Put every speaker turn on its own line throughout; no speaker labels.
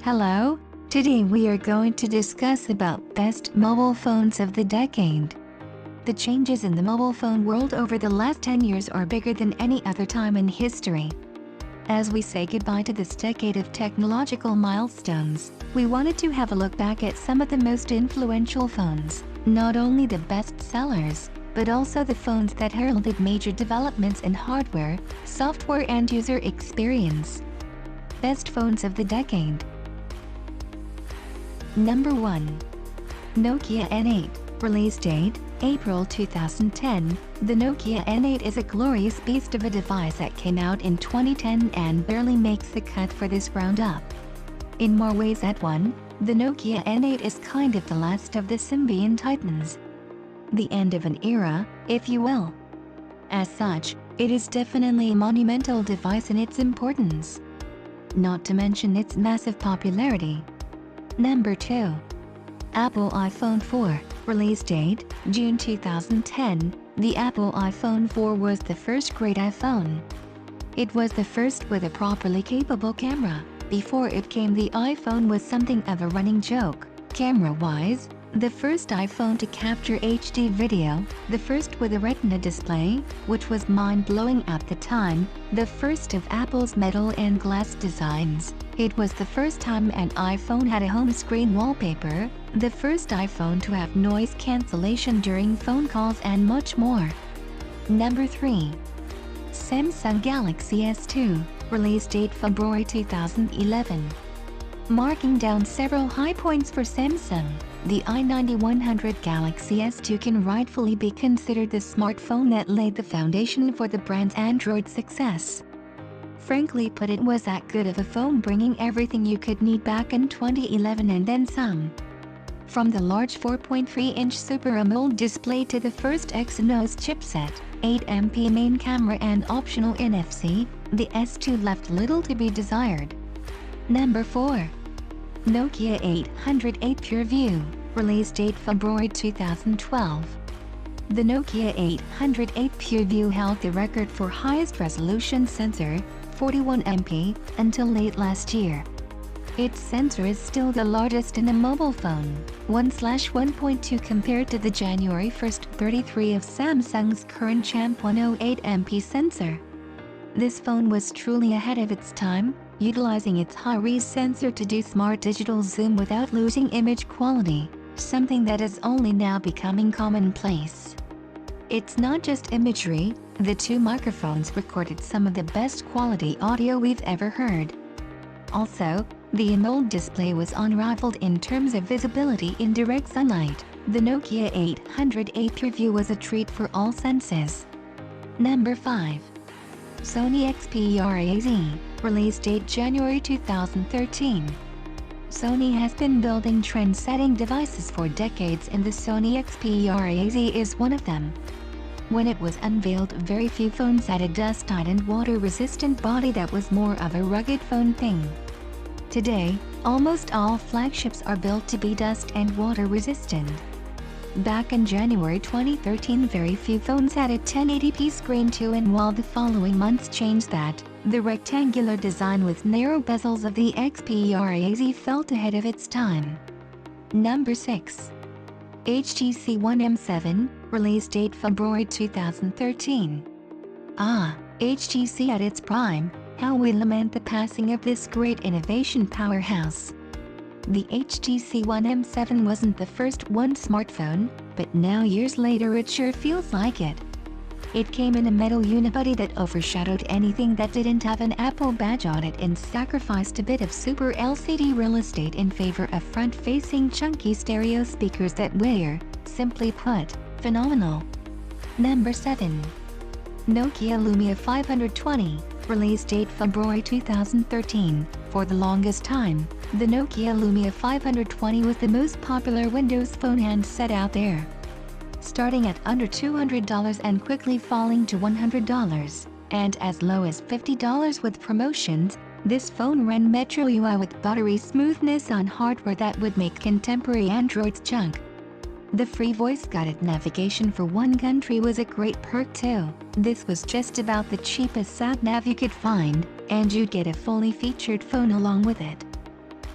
Hello, today we are going to discuss about best mobile phones of the decade. The changes in the mobile phone world over the last 10 years are bigger than any other time in history. As we say goodbye to this decade of technological milestones, we wanted to have a look back at some of the most influential phones, not only the best sellers, but also the phones that heralded major developments in hardware, software and user experience. Best phones of the decade. Number 1. Nokia N8. Release date, April 2010. The Nokia N8 is a glorious beast of a device that came out in 2010 and barely makes the cut for this roundup. In more ways than one, the Nokia N8 is kind of the last of the Symbian titans. The end of an era, if you will. As such, it is definitely a monumental device in its importance. Not to mention its massive popularity. Number 2. Apple iPhone 4. Release date, June 2010. The Apple iPhone 4 was the first great iPhone. It was the first with a properly capable camera. Before it came, the iPhone was something of a running joke, camera-wise. The first iPhone to capture HD video, the first with a Retina display, which was mind-blowing at the time, the first of Apple's metal and glass designs. It was the first time an iPhone had a home screen wallpaper, the first iPhone to have noise cancellation during phone calls and much more. Number 3. Samsung Galaxy S2. Release date February 2011. Marking down several high points for Samsung, the i90-100 Galaxy S2 can rightfully be considered the smartphone that laid the foundation for the brand's Android success. Frankly put, it was that good of a phone, bringing everything you could need back in 2011 and then some. From the large 4.3-inch Super AMOLED display to the first Exynos chipset, 8MP main camera and optional NFC, the S2 left little to be desired. Number 4. Nokia 808 PureView. Release date February 2012. The Nokia 808 PureView held the record for highest resolution sensor, 41MP, until late last year. Its sensor is still the largest in a mobile phone, 1/1.2 compared to the January 1st 33 of Samsung's current Champ 108MP sensor. This phone was truly ahead of its time, utilizing its high-res sensor to do smart digital zoom without losing image quality, something that is only now becoming commonplace. It's not just imagery, the two microphones recorded some of the best quality audio we've ever heard. Also, the AMOLED display was unrivaled in terms of visibility in direct sunlight. The Nokia 808 PureView was a treat for all senses. Number 5. Sony Xperia AZ. Release date January 2013. Sony has been building trend-setting devices for decades, and the Sony Xperia AZ is one of them. When it was unveiled, very few phones had a dust-tight and water-resistant body that was more of a rugged phone thing. Today, almost all flagships are built to be dust and water-resistant. Back in January 2013, very few phones had a 1080p screen too, and while the following months changed that, the rectangular design with narrow bezels of the Xperia AZ felt ahead of its time. Number 6. HTC One M7. Release date February 2013. HTC at its prime. How we lament the passing of this great innovation powerhouse. The HTC One M7 wasn't the first one smartphone, but now years later it sure feels like it. It came in a metal unibody that overshadowed anything that didn't have an Apple badge on it and sacrificed a bit of Super LCD real estate in favor of front-facing chunky stereo speakers that were, simply put, phenomenal. Number 7. Nokia Lumia 520. Release date February 2013. For the longest time, the Nokia Lumia 520 was the most popular Windows phone handset out there. Starting at under $200 and quickly falling to $100, and as low as $50 with promotions, this phone ran Metro UI with buttery smoothness on hardware that would make contemporary Androids junk. The free voice-guided navigation for one country was a great perk too. This was just about the cheapest sat-nav you could find, and you'd get a fully featured phone along with it.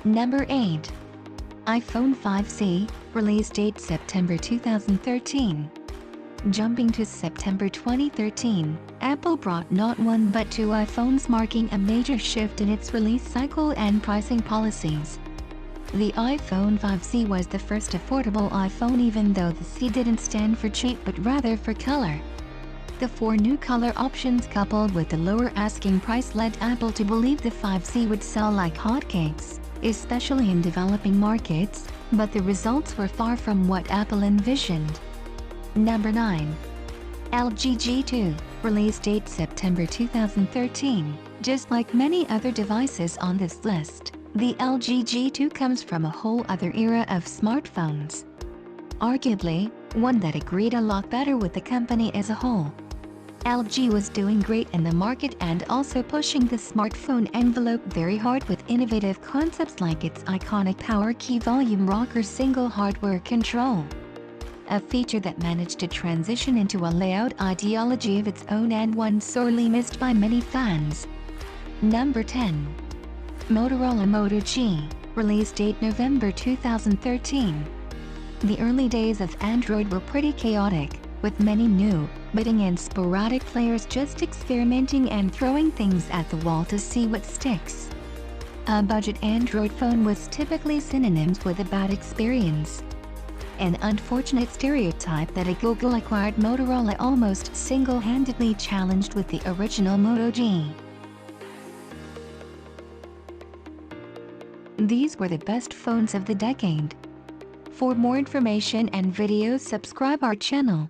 Number 8. iPhone 5C, release date September 2013. Jumping to September 2013, Apple brought not one but two iPhones, marking a major shift in its release cycle and pricing policies. The iPhone 5C was the first affordable iPhone, even though the C didn't stand for cheap but rather for color. The four new color options coupled with the lower asking price led Apple to believe the 5C would sell like hotcakes, especially in developing markets, but the results were far from what Apple envisioned. Number 9. LG G2, release date September 2013. Just like many other devices on this list, the LG G2 comes from a whole other era of smartphones. Arguably, one that agreed a lot better with the company as a whole. LG was doing great in the market and also pushing the smartphone envelope very hard with innovative concepts like its iconic power key volume rocker single hardware control. A feature that managed to transition into a layout ideology of its own and one sorely missed by many fans. Number 10. Motorola Moto G, release date November 2013. The early days of Android were pretty chaotic, with many new, budding and sporadic players just experimenting and throwing things at the wall to see what sticks. A budget Android phone was typically synonymous with a bad experience. An unfortunate stereotype that a Google-acquired Motorola almost single-handedly challenged with the original Moto G. These were the best phones of the decade. For more information and videos, subscribe our channel.